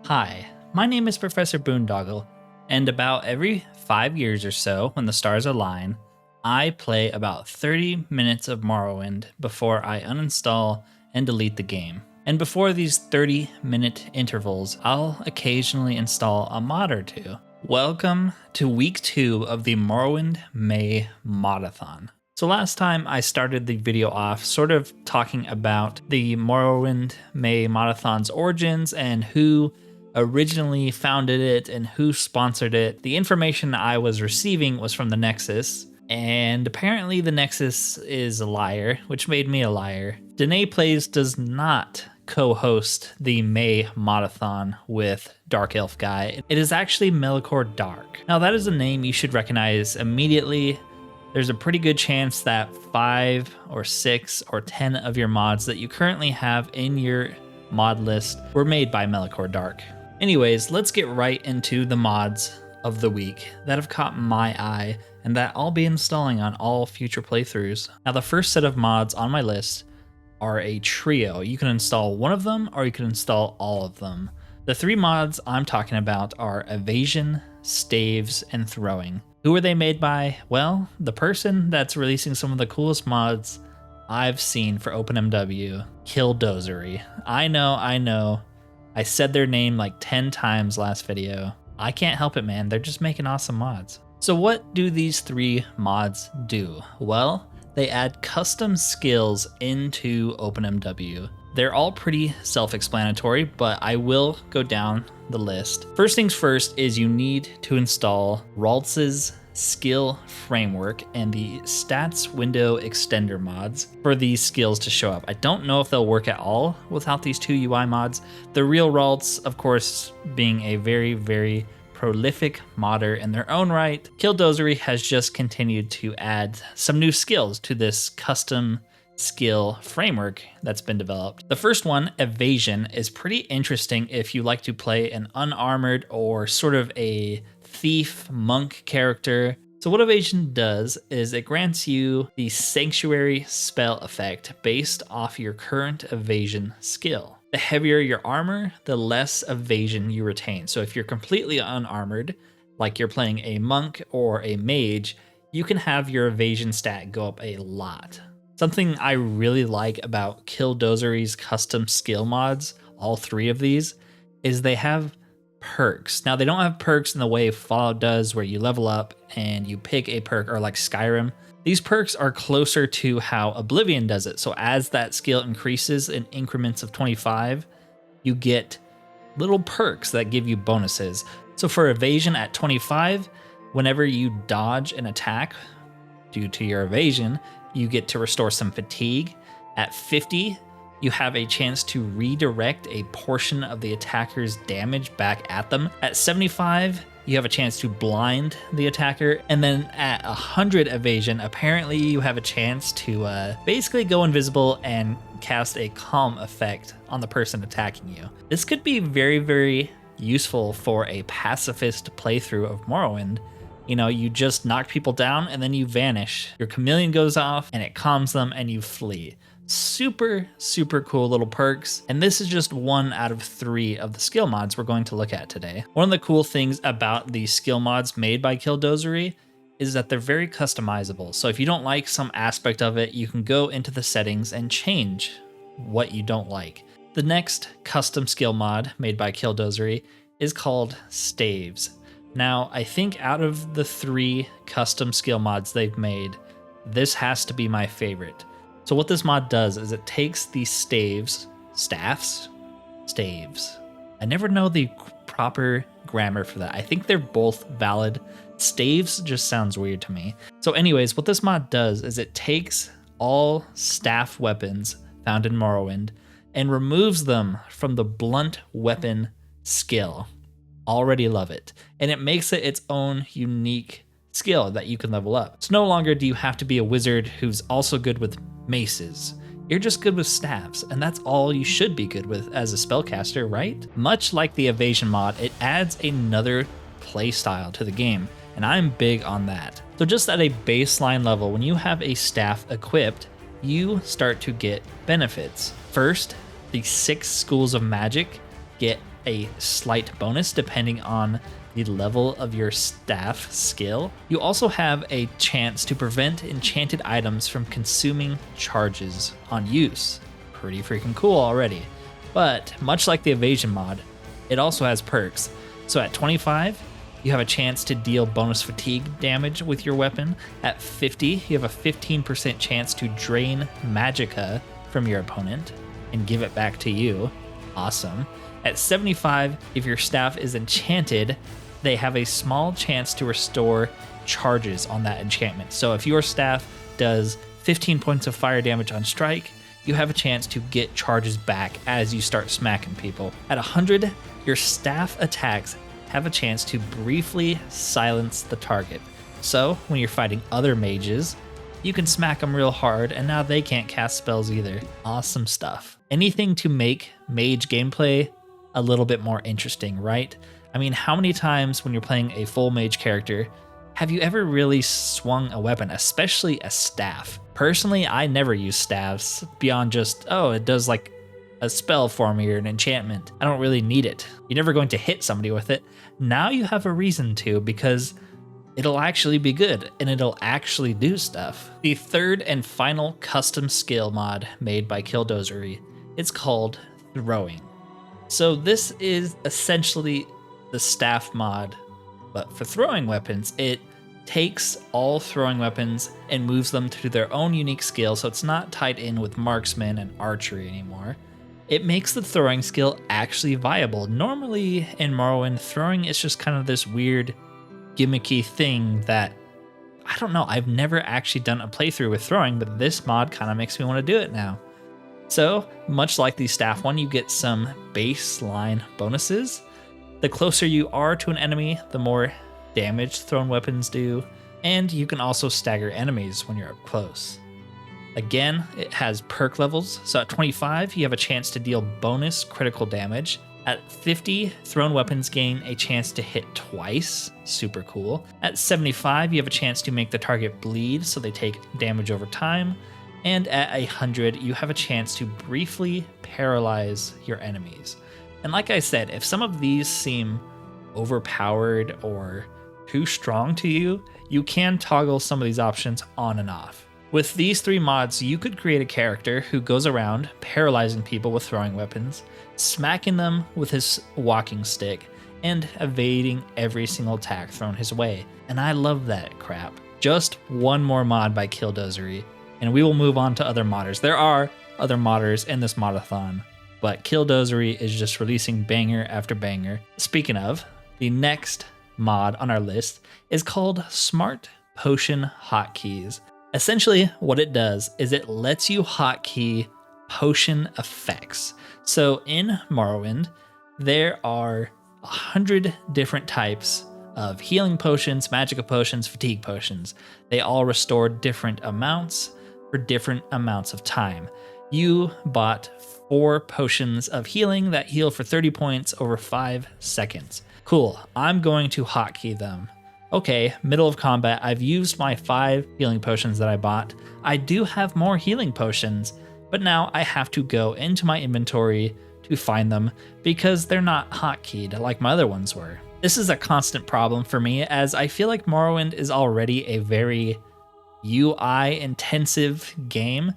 Hi, my name is Professor Boondoggle, and about every 5 years or so, when the stars align, I play about 30 minutes of Morrowind before I uninstall and delete the game. And before these 30-minute intervals, I'll occasionally install a mod or two. Welcome to week 2 of the Morrowind May Modathon. So last time I started the video off sort of talking about the Morrowind May Modathon's origins and who originally founded it and who sponsored it. The information I was receiving was from the Nexus, and apparently the Nexus is a liar, which made me a liar. DenyingProduct does not co-host the May Modathon with Dark Elf Guy. It is actually Melikor Dark. Now that is a name you should recognize immediately. There's a pretty good chance that 5 or 6 or 10 of your mods that you currently have in your mod list were made by Melikor Dark. Anyways, let's get right into the mods of the week that have caught my eye and that I'll be installing on all future playthroughs. Now the first set of mods on my list are a trio. You can install one of them or you can install all of them. The 3 mods I'm talking about are Evasion, Staves, and Throwing. Who are they made by? Well, the person that's releasing some of the coolest mods I've seen for OpenMW, Kildozery. I know. I said their name like 10 times last video. I can't help it, man. They're just making awesome mods. So what do these 3 mods do? Well, they add custom skills into OpenMW. They're all pretty self-explanatory, but I will go down the list. First things first is you need to install Ralts's skill framework and the stats window extender mods for these skills to show up. I don't know if they'll work at all without these 2 UI mods. The real Ralts, of course, being a very prolific modder in their own right. Kildozery has just continued to add some new skills to this custom skill framework that's been developed. The first one, Evasion, is pretty interesting if you like to play an unarmored or sort of a thief monk character. So what Evasion does is it grants you the Sanctuary spell effect based off your current evasion skill. The heavier your armor, the less evasion you retain. So if you're completely unarmored, like you're playing a monk or a mage, you can have your evasion stat go up a lot. Something I really like about Kildozery's custom skill mods, all 3 of these, is they have perks. Now they don't have perks in the way Fallout does where you level up and you pick a perk, or like Skyrim. These perks are closer to how Oblivion does it. So as that skill increases in increments of 25, you get little perks that give you bonuses. So for evasion at 25, whenever you dodge an attack due to your evasion, you get to restore some fatigue. At 50, you have a chance to redirect a portion of the attacker's damage back at them. At 75, you have a chance to blind the attacker. And then at 100 evasion, apparently you have a chance to basically go invisible and cast a calm effect on the person attacking you. This could be very useful for a pacifist playthrough of Morrowind. You know, you just knock people down and then you vanish. Your chameleon goes off and it calms them and you flee. Super cool little perks. And this is just 1 out of 3 of the skill mods we're going to look at today. One of the cool things about the skill mods made by Kildozery is that they're very customizable. So if you don't like some aspect of it, you can go into the settings and change what you don't like. The next custom skill mod made by Kildozery is called Staves. Now, I think out of the 3 custom skill mods they've made, this has to be my favorite. So what this mod does is it takes these staves. I never know the proper grammar for that. I think they're both valid. Staves just sounds weird to me. So anyways, what this mod does is it takes all staff weapons found in Morrowind and removes them from the blunt weapon skill. Already love it. And it makes it its own unique skill that you can level up. So no longer do you have to be a wizard who's also good with maces. You're just good with staffs, and that's all you should be good with as a spellcaster, right? Much like the Evasion mod, it adds another playstyle to the game, and I'm big on that. So just at a baseline level, when you have a staff equipped, you start to get benefits. First, the 6 schools of magic get a slight bonus depending on the level of your staff skill. You also have a chance to prevent enchanted items from consuming charges on use. Pretty freaking cool already. But much like the Evasion mod, it also has perks. So at 25, you have a chance to deal bonus fatigue damage with your weapon. At 50, you have a 15% chance to drain magicka from your opponent and give it back to you. Awesome. At 75, if your staff is enchanted, they have a small chance to restore charges on that enchantment. So if your staff does 15 points of fire damage on strike, you have a chance to get charges back as you start smacking people. At 100, your staff attacks have a chance to briefly silence the target. So when you're fighting other mages, you can smack them real hard and now they can't cast spells either. Awesome stuff. Anything to make mage gameplay a little bit more interesting, right? I mean, how many times when you're playing a full mage character have you ever really swung a weapon, especially a staff? Personally, I never use staffs beyond just, oh, it does like a spell for me or an enchantment. I don't really need it. You're never going to hit somebody with it. Now you have a reason to, because it'll actually be good and it'll actually do stuff. The third and final custom skill mod made by Kildozery, it's called Throwing. So this is essentially the staff mod, but for throwing weapons. It takes all throwing weapons and moves them to their own unique skill, so it's not tied in with marksman and archery anymore. It makes the throwing skill actually viable. Normally in Morrowind, throwing is just kind of this weird gimmicky thing that, I don't know, I've never actually done a playthrough with throwing, but this mod kind of makes me want to do it now. So, much like the staff one, you get some baseline bonuses. The closer you are to an enemy, the more damage thrown weapons do, and you can also stagger enemies when you're up close. Again, it has perk levels, so at 25, you have a chance to deal bonus critical damage. At 50, thrown weapons gain a chance to hit twice, super cool. At 75, you have a chance to make the target bleed, so they take damage over time. And at 100, you have a chance to briefly paralyze your enemies. And like I said, if some of these seem overpowered or too strong to you, you can toggle some of these options on and off. With these three mods, you could create a character who goes around paralyzing people with throwing weapons, smacking them with his walking stick, and evading every single attack thrown his way. And I love that crap. Just one more mod by Kildozery, and we will move on to other modders. There are other modders in this modathon, but Kildozery is just releasing banger after banger. Speaking of, the next mod on our list is called Smart Potion Hotkeys. Essentially, what it does is it lets you hotkey potion effects. So in Morrowind, there are 100 different types of healing potions, magicka potions, fatigue potions. They all restore different amounts for different amounts of time. You bought 4 potions of healing that heal for 30 points over 5 seconds. Cool, I'm going to hotkey them. Okay, middle of combat, I've used my 5 healing potions that I bought. I do have more healing potions, but now I have to go into my inventory to find them because they're not hotkeyed like my other ones were. This is a constant problem for me, as I feel like Morrowind is already a very UI intensive game.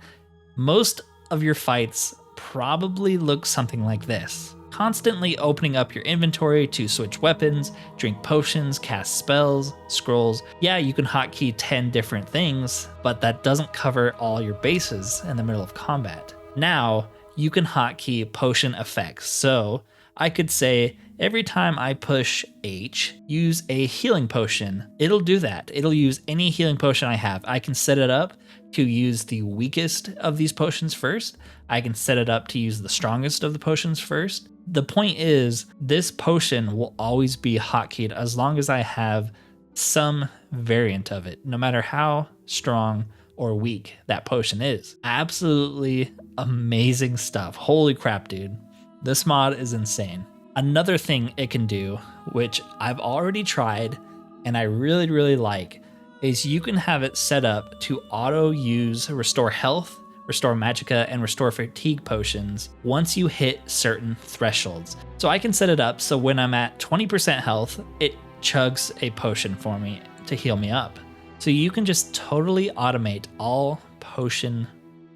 Most of your fights probably look something like this. Constantly opening up your inventory to switch weapons, drink potions, cast spells, scrolls. Yeah, you can hotkey 10 different things, but that doesn't cover all your bases in the middle of combat. Now, you can hotkey potion effects. So I could say every time I push H, use a healing potion. It'll do that. It'll use any healing potion I have. I can set it up to use the weakest of these potions first. I can set it up to use the strongest of the potions first. The point is, this potion will always be hotkeyed as long as I have some variant of it, no matter how strong or weak that potion is. Absolutely amazing stuff. Holy crap, dude. This mod is insane. Another thing it can do, which I've already tried and I really like, is you can have it set up to auto use restore health Restore Magicka, and Restore Fatigue potions once you hit certain thresholds. So I can set it up so when I'm at 20% health, it chugs a potion for me to heal me up. So you can just totally automate all potion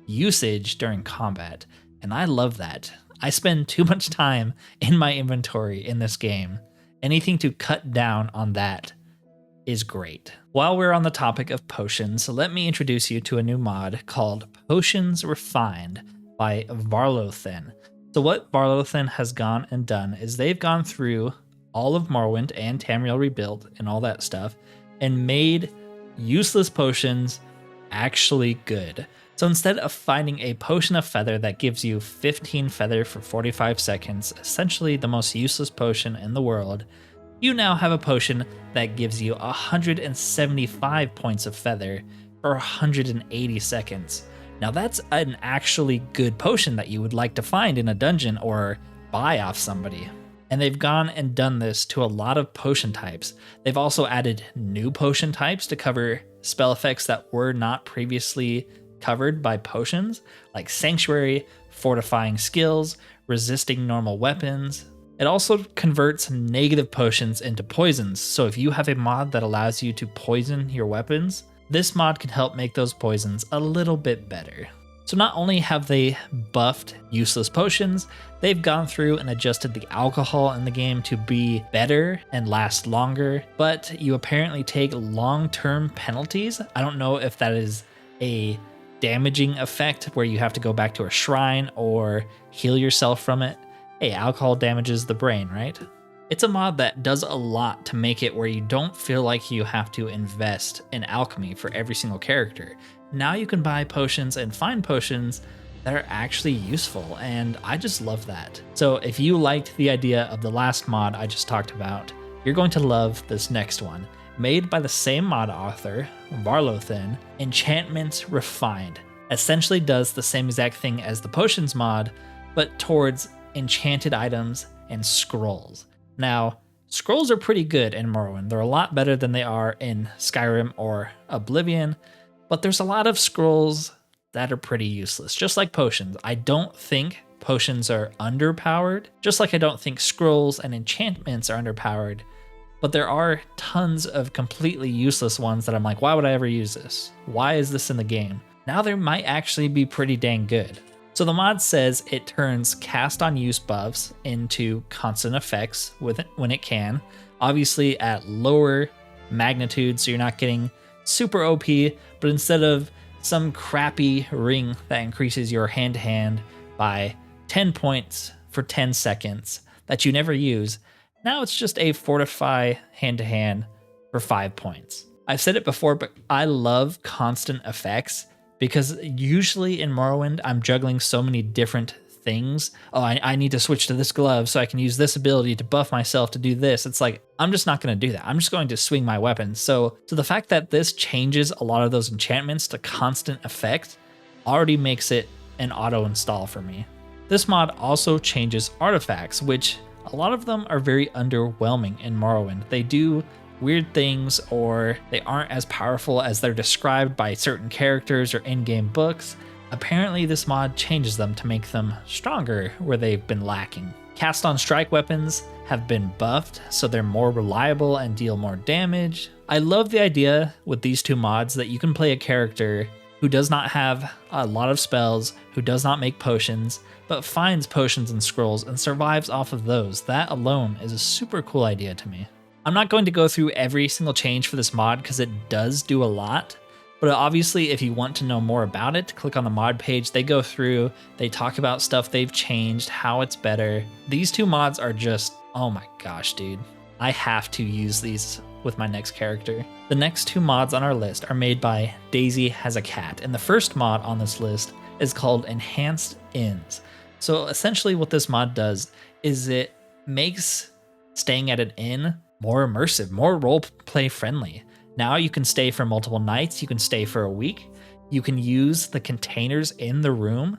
usage during combat, and I love that. I spend too much time in my inventory in this game. Anything to cut down on that is great. While we're on the topic of potions, let me introduce you to a new mod called Potions Refined by Varlothen. So what Varlothen has gone and done is they've gone through all of Morrowind and Tamriel Rebuilt and all that stuff and made useless potions actually good. So instead of finding a potion of feather that gives you 15 feather for 45 seconds, essentially the most useless potion in the world, you now have a potion that gives you 175 points of feather for 180 seconds. Now that's an actually good potion that you would like to find in a dungeon or buy off somebody. And they've gone and done this to a lot of potion types. They've also added new potion types to cover spell effects that were not previously covered by potions, like Sanctuary, Fortifying Skills, Resisting Normal Weapons. It also converts negative potions into poisons, so if you have a mod that allows you to poison your weapons, this mod can help make those poisons a little bit better. So not only have they buffed useless potions, they've gone through and adjusted the alcohol in the game to be better and last longer, but you apparently take long-term penalties. I don't know if that is a damaging effect where you have to go back to a shrine or heal yourself from it. Hey, alcohol damages the brain, right? It's a mod that does a lot to make it where you don't feel like you have to invest in alchemy for every single character. Now you can buy potions and find potions that are actually useful, and I just love that. So if you liked the idea of the last mod I just talked about, you're going to love this next one. Made by the same mod author, Varlothen, Enchantments Refined essentially does the same exact thing as the potions mod, but towards enchanted items and scrolls. Now, scrolls are pretty good in Morrowind. They're a lot better than they are in Skyrim or Oblivion, but there's a lot of scrolls that are pretty useless, just like potions. I don't think potions are underpowered, just like I don't think scrolls and enchantments are underpowered, but there are tons of completely useless ones that I'm like, why would I ever use this? Why is this in the game? Now they might actually be pretty dang good. So the mod says it turns cast on use buffs into constant effects when it can, obviously at lower magnitude, so you're not getting super OP, but instead of some crappy ring that increases your hand-to-hand by 10 points for 10 seconds that you never use, now it's just a fortify hand-to-hand for 5 points. I've said it before, but I love constant effects because usually in Morrowind, I'm juggling so many different things. Oh, I need to switch to this glove so I can use this ability to buff myself to do this. It's like, I'm just not going to do that. I'm just going to swing my weapons. So the fact that this changes a lot of those enchantments to constant effect already makes it an auto install for me. This mod also changes artifacts, which a lot of them are very underwhelming in Morrowind. They do weird things, or they aren't as powerful as they're described by certain characters or in-game books. Apparently this mod changes them to make them stronger where they've been lacking. Cast on strike weapons have been buffed, so they're more reliable and deal more damage. I love the idea with these two mods that you can play a character who does not have a lot of spells, who does not make potions, but finds potions and scrolls and survives off of those. That alone is a super cool idea to me. I'm not going to go through every single change for this mod because it does do a lot, but obviously if you want to know more about it, click on the mod page. They go through, they talk about stuff they've changed, how it's better. These two mods are just, oh my gosh, dude. I have to use these with my next character. The next two mods on our list are made by DaisyHasACat, and the first mod on this list is called Enhanced Inns. So essentially what this mod does is it makes staying at an inn more immersive, more roleplay friendly. Now you can stay for multiple nights, you can stay for a week, you can use the containers in the room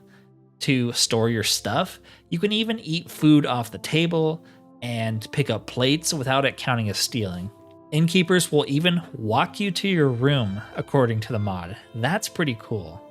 to store your stuff. You can even eat food off the table and pick up plates without it counting as stealing. Innkeepers will even walk you to your room according to the mod. That's pretty cool.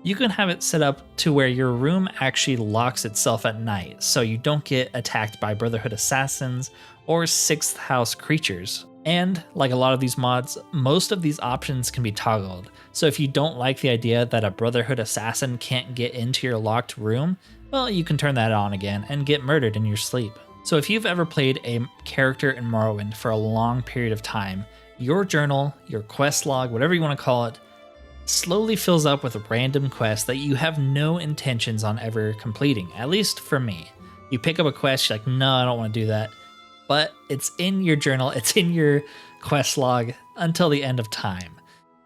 You can have it set up to where your room actually locks itself at night, so you don't get attacked by Brotherhood assassins or 6th house creatures. And like a lot of these mods, most of these options can be toggled. So if you don't like the idea that a Brotherhood assassin can't get into your locked room, well, you can turn that on again and get murdered in your sleep. So if you've ever played a character in Morrowind for a long period of time, your journal, your quest log, whatever you want to call it, slowly fills up with random quests that you have no intentions on ever completing, at least for me. You pick up a quest, you're like, no, I don't want to do that. But it's in your journal, it's in your quest log until the end of time.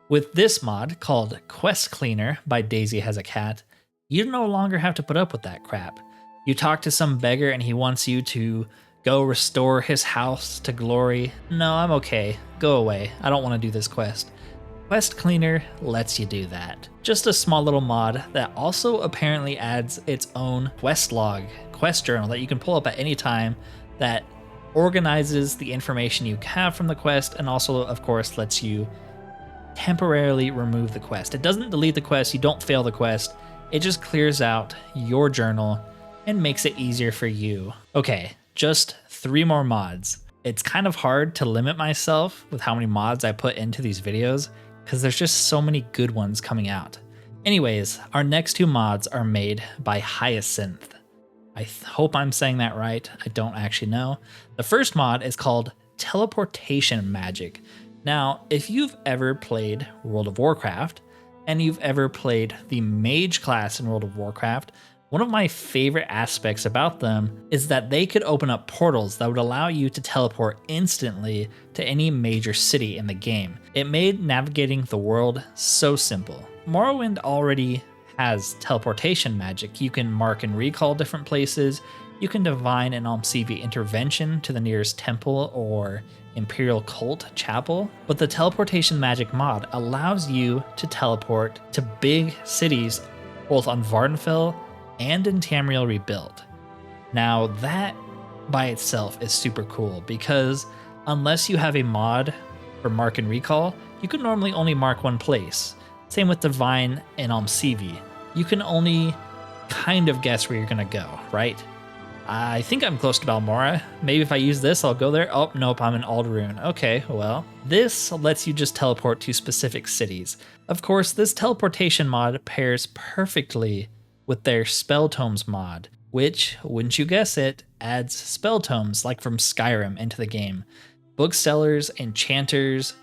With this mod, called Quest Cleaner by DaisyHasACat, you no longer have to put up with that crap. You talk to some beggar and he wants you to go restore his house to glory. No, I'm okay. Go away. I don't want to do this quest. Quest Cleaner lets you do that. Just a small little mod that also apparently adds its own quest log, quest journal that you can pull up at any time that organizes the information you have from the quest and also, of course, lets you temporarily remove the quest. It doesn't delete the quest, you don't fail the quest, it just clears out your journal and makes it easier for you. Okay, just 3 more mods. It's kind of hard to limit myself with how many mods I put into these videos because there's just so many good ones coming out. Anyways, our next 2 mods are made by Hyacinth. I hope I'm saying that right, I don't actually know. The first mod is called Teleportation Magic. Now, if you've ever played World of Warcraft, and you've ever played the mage class in World of Warcraft, one of my favorite aspects about them is that they could open up portals that would allow you to teleport instantly to any major city in the game. It made navigating the world so simple. Morrowind already has teleportation magic. You can mark and recall different places, you can divine an Almseve intervention to the nearest temple or Imperial Cult Chapel, but the teleportation magic mod allows you to teleport to big cities both on Vardenfell and in Tamriel Rebuilt. Now that by itself is super cool because unless you have a mod for mark and recall, you can normally only mark one place. Same with divine and Almseve. You can only kind of guess where you're gonna go, right? I think I'm close to Balmora. Maybe if I use this, I'll go there. Oh, nope, I'm in Alderune. Okay, well, this lets you just teleport to specific cities. Of course, this teleportation mod pairs perfectly with their Spell Tomes mod, which, wouldn't you guess it, adds spell tomes like from Skyrim into the game. Booksellers, enchanters,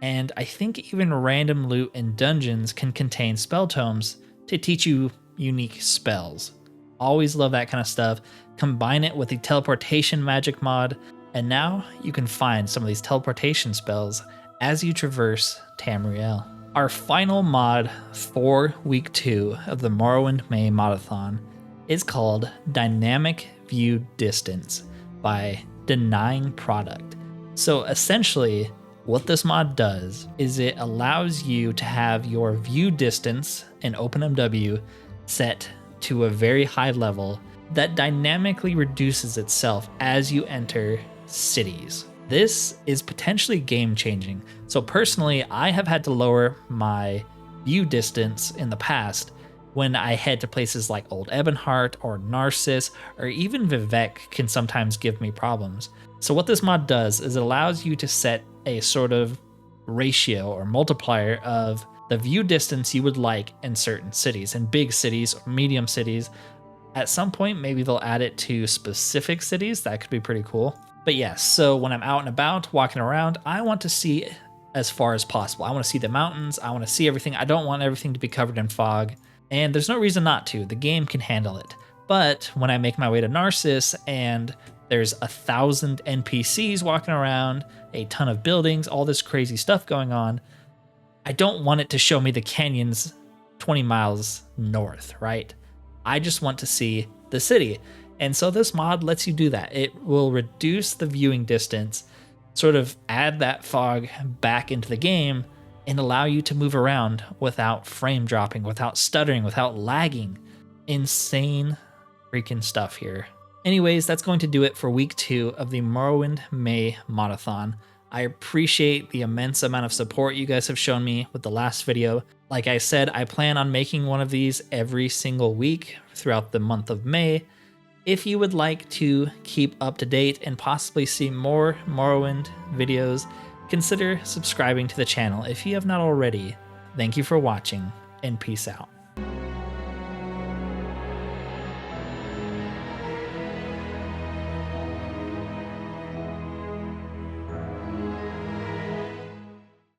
and I think even random loot in dungeons can contain spell tomes to teach you unique spells. Always love that kind of stuff. Combine it with the teleportation magic mod, and now you can find some of these teleportation spells as you traverse Tamriel. Our final mod for week 2 of the Morrowind May Modathon is called Dynamic View Distance by DenyingProduct. So essentially, what this mod does is it allows you to have your view distance in OpenMW set to a very high level that dynamically reduces itself as you enter cities. This is potentially game-changing. So personally, I have had to lower my view distance in the past when I head to places like Old Ebonheart or Narcissus, or even Vivec can sometimes give me problems. So what this mod does is it allows you to set a sort of ratio or multiplier of the view distance you would like in certain cities, in big cities or medium cities. At some point, maybe they'll add it to specific cities. That could be pretty cool. But yes, so when I'm out and about, walking around, I want to see as far as possible. I want to see the mountains. I want to see everything. I don't want everything to be covered in fog. And there's no reason not to. The game can handle it. But when I make my way to Narcissus and there's 1,000 NPCs walking around, a ton of buildings, all this crazy stuff going on, I don't want it to show me the canyons 20 miles north, right? I just want to see the city. And so this mod lets you do that. It will reduce the viewing distance, sort of add that fog back into the game, and allow you to move around without frame dropping, without stuttering, without lagging. Insane freaking stuff here. Anyways, that's going to do it for week 2 of the Morrowind May Modathon. I appreciate the immense amount of support you guys have shown me with the last video. Like I said, I plan on making one of these every single week throughout the month of May. If you would like to keep up to date and possibly see more Morrowind videos, consider subscribing to the channel if you have not already. Thank you for watching, and peace out.